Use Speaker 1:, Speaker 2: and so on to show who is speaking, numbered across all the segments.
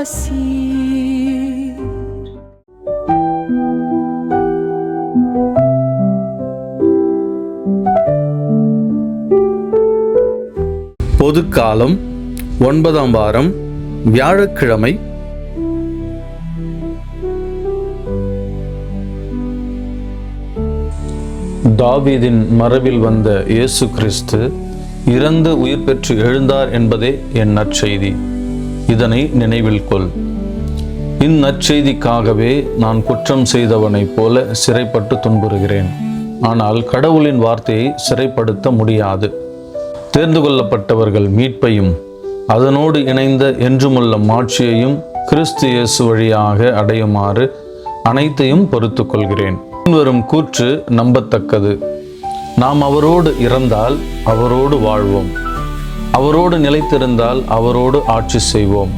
Speaker 1: ஆசீர்.
Speaker 2: பொதுக்காலம் 9ஆம் வாரம் வியாழக்கிழமை. தாவீதின் மரபில் வந்த இயேசு கிறிஸ்து இறந்து உயிர் பெற்று எழுந்தார் என்பதே என் நற்செய்தி. இதனை நினைவில் கொள். இந்நற்செய்திக்காகவே நான் குற்றம் செய்தவனைப் போல சிறைப்பட்டு துன்புறுகிறேன். ஆனால் கடவுளின் வார்த்தையை சிறைப்படுத்த முடியாது. தேர்ந்து கொள்ளப்பட்டவர்கள் மீட்பையும் அதனோடு இணைந்த என்றுமுள்ள மாட்சியையும் கிறிஸ்து இயேசு வழியாக அடையுமாறு அனைத்தையும் பொறுத்து கொள்கிறேன். பின்வரும் கூற்று நம்பத்தக்கது. நாம் அவரோடு இறந்தால் அவரோடு வாழ்வோம், அவரோடு நிலைத்திருந்தால் அவரோடு ஆட்சி செய்வோம்.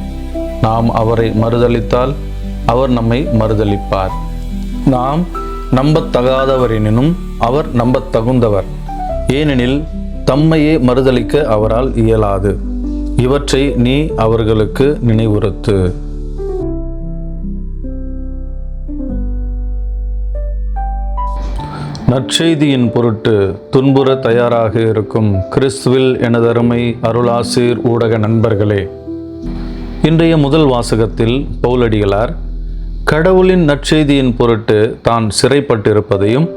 Speaker 2: நாம் அவரை மறுதலித்தால் அவர் நம்மை மறுதலிப்பார். நாம் நம்பத்தகாதவரெனினும் அவர் நம்பத்தகுந்தவர், ஏனெனில் தம்மையே மறுதலிக்க அவரால் இயலாது. இவற்றை நீ அவர்களுக்கு நினைவுறுத்து. நற்செய்தியின் பொருட்டு துன்புற தயாராக இருக்கும் கிறிஸ்துவில் எனதருமை அருளாசீர் ஊடக நண்பர்களே, இன்றைய முதல் வாசகத்தில் பவுலடிகளார் கடவுளின் நற்செய்தியின் பொருட்டு தான் சிறைப்பட்டிருப்பதையும்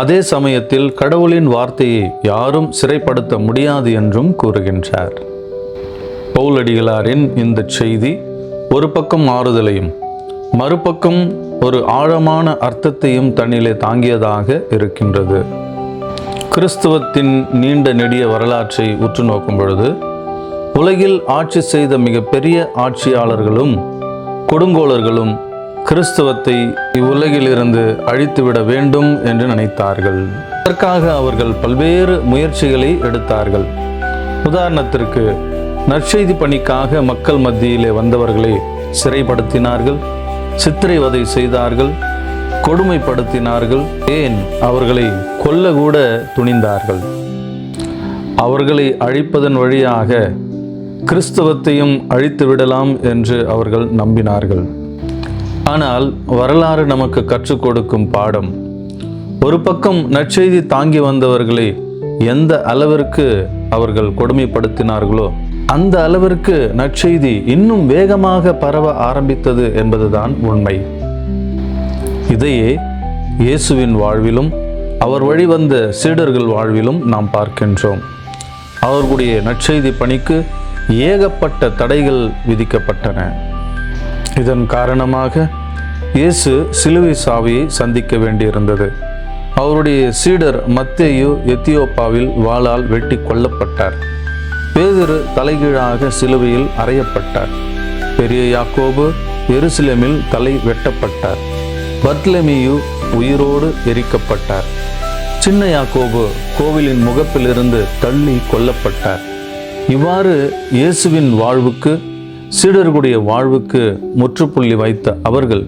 Speaker 2: அதே சமயத்தில் கடவுளின் வார்த்தையை யாரும் சிறைப்படுத்த முடியாது என்றும் கூறுகின்றார். பவுலடிகளாரின் இந்த செய்தி ஒரு பக்கம் ஆறுதலையும் மறுபக்கம் ஒரு ஆழமான அர்த்தத்தையும் தன்னிலே தாங்கியதாக இருக்கின்றது. கிறிஸ்துவத்தின் நீண்ட நெடிய வரலாற்றை உற்று நோக்கும் பொழுது உலகில் ஆட்சி செய்த மிகப்பெரிய ஆட்சியாளர்களும் கொடுங்கோலர்களும் கிறிஸ்துவத்தை இவ்வுலகிலிருந்து அழித்துவிட வேண்டும் என்று நினைத்தார்கள். அதற்காக அவர்கள் பல்வேறு முயற்சிகளை எடுத்தார்கள். உதாரணத்திற்கு, நற்செய்தி பணிக்காக மக்கள் மத்தியிலே வந்தவர்களை சிறைப்படுத்தினார்கள், சித்திரைவதை செய்தார்கள், கொடுமைப்படுத்தினார்கள், ஏன் அவர்களை கொல்ல கூட துணிந்தார்கள். அவர்களை அழிப்பதன் வழியாக கிறிஸ்தவத்தையும் அழித்து விடலாம் என்று அவர்கள் நம்பினார்கள். ஆனால் வரலாறு நமக்கு கற்றுக் கொடுக்கும் பாடம், ஒரு பக்கம் நற்செய்தி தாங்கி வந்தவர்களை எந்த அளவிற்கு அவர்கள் கொடுமைப்படுத்தினார்களோ அந்த அளவிற்கு நற்செய்தி இன்னும் வேகமாக பரவ ஆரம்பித்தது என்பதுதான் உண்மை. இதையே இயேசுவின் வாழ்விலும் அவர் வழிவந்த சீடர்கள் வாழ்விலும் நாம் பார்க்கின்றோம். அவர்களுடைய நற்செய்தி பணிக்கு ஏகப்பட்ட தடைகள் விதிக்கப்பட்டன. இதன் காரணமாக இயேசு சிலுவை சாவியை சந்திக்க வேண்டியிருந்தது. அவருடைய சீடர் மத்தேயு எத்தியோப்பாவில் வாளால் வெட்டி கொல்லப்பட்டார். பேதுரு தலைகீழாக சிலுவையில் அறையப்பட்டார். பெரிய யாக்கோபு எருசலேமில் தலை வெட்டப்பட்டார். பர்த்லமேயு உயிரோடு எரிக்கப்பட்டார். சின்ன யாக்கோபு கோவிலின் முகப்பிலிருந்து தள்ளி கொல்லப்பட்டார். இவ்வாறு இயேசுவின் வாழ்வுக்கு, சீடர்களுடைய வாழ்வுக்கு முற்றுப்புள்ளி வைத்த அவர்கள்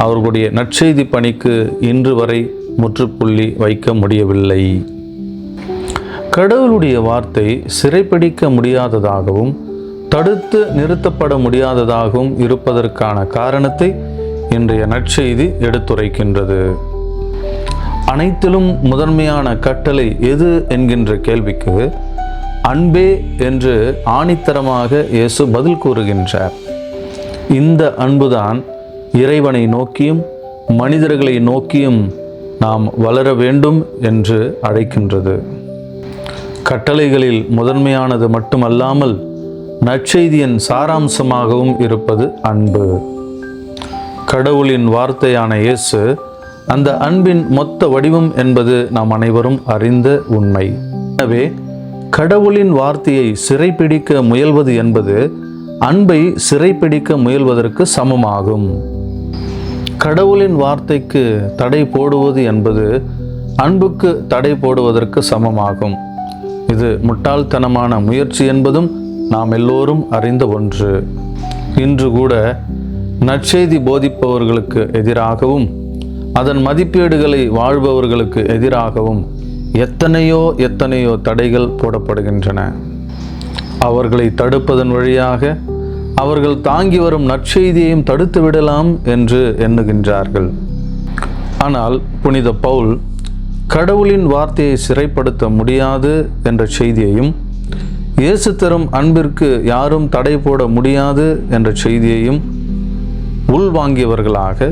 Speaker 2: அவர்களுடைய நற்செய்தி பணிக்கு இன்று வரை முற்றுப்புள்ளி வைக்க முடியவில்லை. கடவுளுடைய வார்த்தை சிறைப்பிடிக்க முடியாததாகவும் தடுத்து நிறுத்தப்பட முடியாததாகவும் இருப்பதற்கான காரணத்தை இன்றைய நற்செய்தி எடுத்துரைக்கின்றது. அனைத்திலும் முதன்மையான கட்டளை எது என்கின்ற கேள்விக்கு அன்பே என்று ஆணித்தரமாக இயேசு பதில் கூறுகின்றார். இந்த அன்புதான் இறைவனை நோக்கியும் மனிதர்களை நோக்கியும் நாம் வளர வேண்டும் என்று அழைக்கின்றது. கட்டளைகளில் முதன்மையானது மட்டுமல்லாமல் நற்செய்தியின் சாராம்சமாகவும் இருப்பது அன்பு. கடவுளின் வார்த்தையான இயேசு அந்த அன்பின் மொத்த வடிவம் என்பது நாம் அனைவரும் அறிந்த உண்மை. எனவே கடவுளின் வார்த்தையை சிறைப்பிடிக்க முயல்வது என்பது அன்பை சிறைப்பிடிக்க முயல்வதற்கு சமமாகும். கடவுளின் வார்த்தைக்கு தடை போடுவது என்பது அன்புக்கு தடை போடுவதற்கு சமமாகும். இது முட்டாள்தனமான முயற்சி என்பதும் நாம் எல்லோரும் அறிந்த ஒன்று. இன்று கூட நற்செய்தி போதிப்பவர்களுக்கு எதிராகவும் அதன் மதிப்பீடுகளை வாழ்பவர்களுக்கு எதிராகவும் எத்தனையோ தடைகள் போடப்படுகின்றன. அவர்களை தடுப்பதன் வழியாக அவர்கள் தாங்கி வரும் நற்செய்தியையும் தடுத்து விடலாம் என்று எண்ணுகின்றார்கள். ஆனால் புனித பவுல் கடவுளின் வார்த்தையை சிறைப்படுத்த முடியாது என்ற செய்தியையும், இயேசு தரும் அன்பிற்கு யாரும் தடை போட முடியாது என்ற செய்தியையும் உள்வாங்கியவர்களாக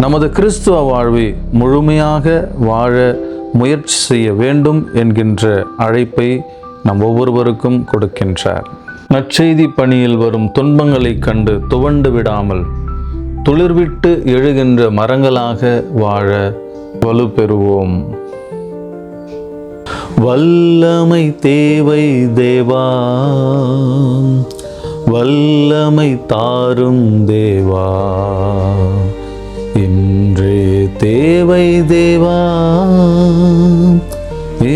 Speaker 2: நமது கிறிஸ்துவ வாழ்வை முழுமையாக வாழ முயற்சி செய்ய வேண்டும் என்கின்ற அழைப்பை நம் ஒவ்வொருவருக்கும் கொடுக்கின்றார். நற்செய்தி பணியில் வரும் துன்பங்களைக் கண்டு துவண்டு விடாமல் துளிர்விட்டு எழுகின்ற மரங்களாக வாழ வலுப்பெறுவோம். வல்லமை தேவை தேவா, வல்லமை தாரும் தேவா, இன்றே தேவை தேவா,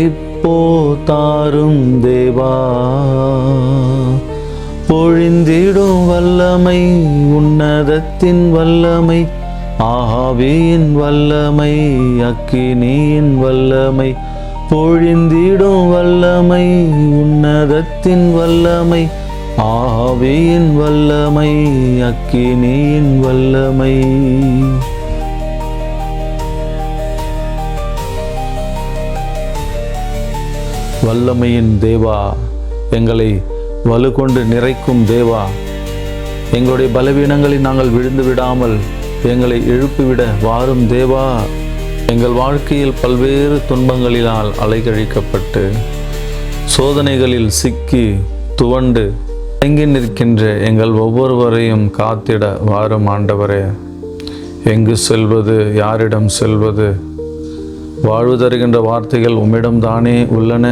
Speaker 2: இப்போ தாரும் தேவா. பொழிந்திடும் வல்லமை, உன்னதத்தின் வல்லமை, ஆவியின் வல்லமை, அக்கினியின் வல்லமை. பொழிந்திடும் வல்லமை, உன்னதத்தின் வல்லமை, ஆவியின் வல்லமை, அக்கினியின் வல்லமை. வல்லமையின் தேவா, எங்களை வலுக்கொண்டு நிறைக்கும் தேவா, எங்களுடைய பலவீனங்களில் நாங்கள் விழுந்து விடாமல் எங்களை எழுப்பிவிட வாரும் தேவா. எங்கள் வாழ்க்கையில் பல்வேறு துன்பங்களினால் அலைகழிக்கப்பட்டு சோதனைகளில் சிக்கி துவண்டு தேங்கி நிற்கின்ற எங்கள் ஒவ்வொருவரையும் காத்திட வாரும் ஆண்டவரே. எங்கு செல்வது, யாரிடம் செல்வது, வாழ்வு தருகின்ற வார்த்தைகள் உம்மிடம்தானே உள்ளன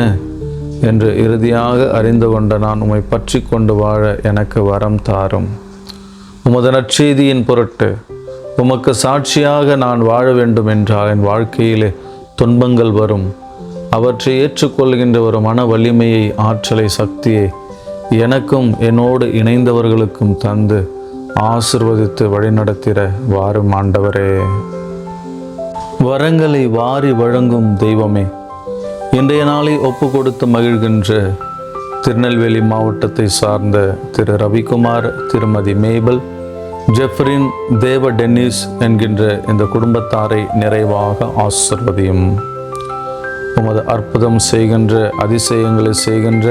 Speaker 2: என்று இறுதியாக அறிந்து கொண்ட நான் உம்மை பற்றி கொண்டு வாழ எனக்கு வரம் தாரும். உமது நற்செய்தியின் பொருட்டு உமக்கு சாட்சியாக நான் வாழ வேண்டும் என்றால் என் வாழ்க்கையிலே துன்பங்கள் வரும். அவற்றை ஏற்றுக்கொள்கின்ற ஒரு மன வலிமையை, ஆற்றலை, சக்தியை எனக்கும் என்னோடு இணைந்தவர்களுக்கும் தந்து ஆசிர்வதித்து வழிநடத்திட வாரும் ஆண்டவரே. வரங்களை வாரி வழங்கும் தெய்வமே, இன்றைய நாளை ஒப்பு கொடுத்து மகிழ்கின்ற திருநெல்வேலி மாவட்டத்தை சார்ந்த திரு ரவிக்குமார், திருமதி மேபல், ஜெஃப்ரின், தேவ டென்னிஸ் என்கின்ற இந்த குடும்பத்தாரை நிறைவாக ஆசிர்வதியும். உமது அற்புதம் செய்கின்ற, அதிசயங்களை செய்கின்ற,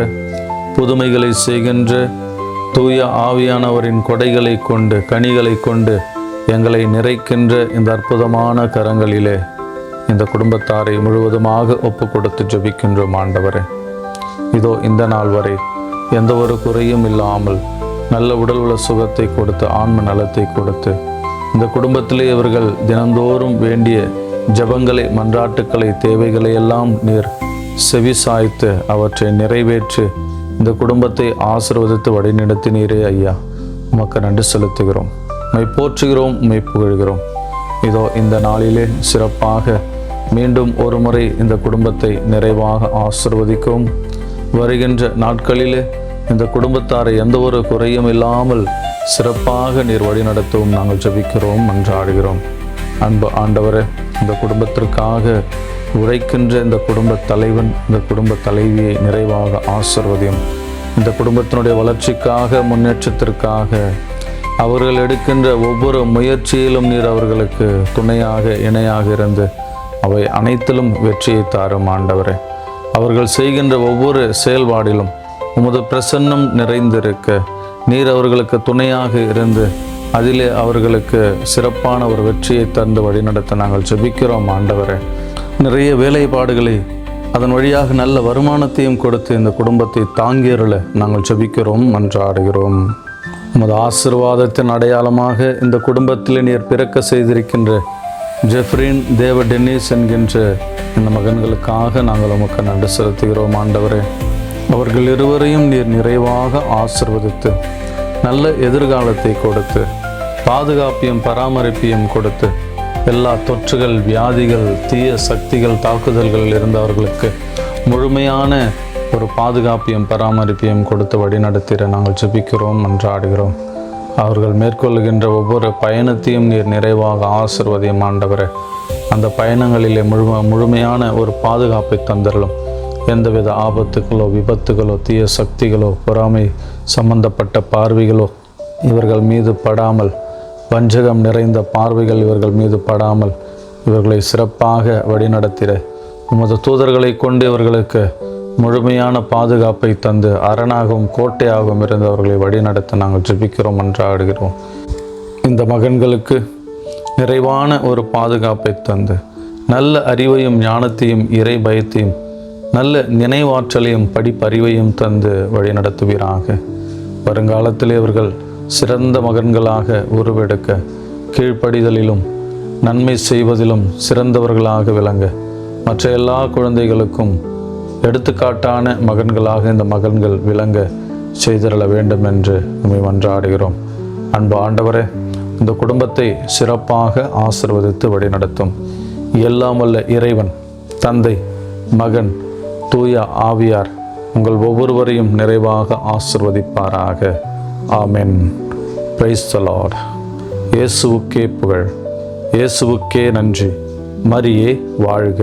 Speaker 2: புதுமைகளை செய்கின்ற தூய ஆவியானவரின் கொடைகளை கொண்டு, கனிகளை கொண்டு எங்களை நிறைக்கின்ற இந்த அற்புதமான கரங்களிலே இந்த குடும்பத்தாரை முழுவதுமாக ஒப்பு கொடுத்து ஜெபிக்கின்றோம் ஆண்டவரே. இதோ இந்த நாள் வரை எந்த ஒரு குறையும் இல்லாமல் நல்ல உடல் உள்ள சுகத்தை கொடுத்து, ஆன்ம நலத்தை கொடுத்து, இந்த குடும்பத்திலே இவர்கள் தினந்தோறும் வேண்டிய ஜெபங்களை, மன்றாட்டுக்களை, தேவைகளை எல்லாம் நீர் செவி சாய்த்து அவற்றை நிறைவேற்றி இந்த குடும்பத்தை ஆசீர்வதித்து வழிநடத்தினீரே ஐயா. உமக்கு நன்றி செலுத்துகிறோம், உம்மை போற்றுகிறோம், உம்மை புகழ்கிறோம். இதோ இந்த நாளிலே சிறப்பாக மீண்டும் ஒரு முறை இந்த குடும்பத்தை நிறைவாக ஆசீர்வதிக்கவும். வருகின்ற நாட்களிலே இந்த குடும்பத்தாரை எந்த ஒரு குறையும் இல்லாமல் சிறப்பாக நீர் வழிநடத்தவும் நாங்கள் ஜெபிக்கிறோம், மன்றாடுகிறோம். அன்பு ஆண்டவரே, இந்த குடும்பத்திற்காக உழைக்கின்ற இந்த குடும்ப தலைவன், இந்த குடும்ப தலைவியை நிறைவாக ஆசீர்வதியும். இந்த குடும்பத்தினுடைய வளர்ச்சிக்காக, முன்னேற்றத்திற்காக அவர்கள் எடுக்கின்ற ஒவ்வொரு முயற்சியிலும் நீர் அவர்களுக்கு துணையாக, இணையாக இருந்து அவை அனைத்திலும் வெற்றியை தாரும் ஆண்டவரே. அவர்கள் செய்கின்ற ஒவ்வொரு செயல்பாடிலும் உமது பிரசன்னம் நிறைந்திருக்க நீர் அவர்களுக்கு துணையாக இருந்து அதிலே அவர்களுக்கு சிறப்பான ஒரு வெற்றியை தந்து வழிநடத்த நாங்கள் ஜெபிக்கிறோம் ஆண்டவரே. நிறைய வேலைப்பாடுகளை, அதன் வழியாக நல்ல வருமானத்தையும் கொடுத்து இந்த குடும்பத்தை தாங்கியருள நாங்கள் ஜெபிக்கிறோம், மன்றாடுகிறோம். உமது ஆசீர்வாதத்தின் அடையாளமாக இந்த குடும்பத்தில் நீர் பிறக்க செய்திருக்கின்ற ஜெஃப்ரின், தேவ டென்னிஸ் என்கின்ற இந்த மகன்களுக்காக நாங்கள் உமக்கு நன்றி செலுத்துகிறோம் ஆண்டவரே. அவர்கள் இருவரையும் நீர் நிறைவாக ஆசீர்வதித்து நல்ல எதிர்காலத்தை கொடுத்து, பாதுகாப்பையும் பராமரிப்பையும் கொடுத்து, எல்லா தொற்றுகள், வியாதிகள், தீய சக்திகள், தாக்குதல்கள் இருந்தவர்களுக்கு முழுமையான ஒரு பாதுகாப்பையும் பராமரிப்பையும் கொடுத்து வழிநடத்திட நாங்கள் ஜெபிக்கிறோம், மன்றாடுகிறோம். அவர்கள் மேற்கொள்கின்ற ஒவ்வொரு பயணத்தையும் நீர் நிறைவாக ஆசீர்வதியும் ஆண்டவரே. அந்த பயணங்களிலே முழுமையான ஒரு பாதுகாப்பை தந்தரலும். எந்தவித ஆபத்துகளோ, விபத்துகளோ, தீய சக்திகளோ, பொறாமை சம்பந்தப்பட்ட பார்வைகளோ இவர்கள் மீது படாமல், வஞ்சகம் நிறைந்த பார்வைகள் இவர்கள் மீது படாமல் இவர்களை சிறப்பாக வழிநடத்திட உமது தூதர்களை கொண்டு இவர்களுக்கு முழுமையான பாதுகாப்பை தந்து அரணாகவும் கோட்டையாகவும் இருந்தவர்களை வழிநடத்த நாங்கள் ஜெபிக்கிறோம், மன்றாடுகிறோம். இந்த மகன்களுக்கு நிறைவான ஒரு பாதுகாப்பை தந்து நல்ல அறிவையும் ஞானத்தையும் இறை பயத்தையும் நல்ல நினைவாற்றலையும் படிப்பறிவையும் தந்து வழிநடத்துவீராக. வருங்காலத்தில் இவர்கள் சிறந்த மகன்களாக உருவெடுக்க, கீழ்ப்படிதலிலும் நன்மை செய்வதிலும் சிறந்தவர்களாக விளங்க, மற்ற எல்லா குழந்தைகளுக்கும் எடுத்துக்காட்டான மகன்களாக இந்த மகன்கள் விளங்க செய்திருள வேண்டும் என்று நம்மை மன்றாடுகிறோம். அன்பு ஆண்டவரே, இந்த குடும்பத்தை சிறப்பாக ஆசீர்வதித்து வழிநடத்தும். எல்லாம் வல்ல இறைவன், தந்தை, மகன், தூய ஆவியார் உங்கள் ஒவ்வொருவரையும் நிறைவாக ஆசீர்வதிப்பாராக. ஆமென். Praise the Lord. இயேசுவுக்கே புகழ், இயேசுவுக்கே நன்றி. மரியே வாழ்க.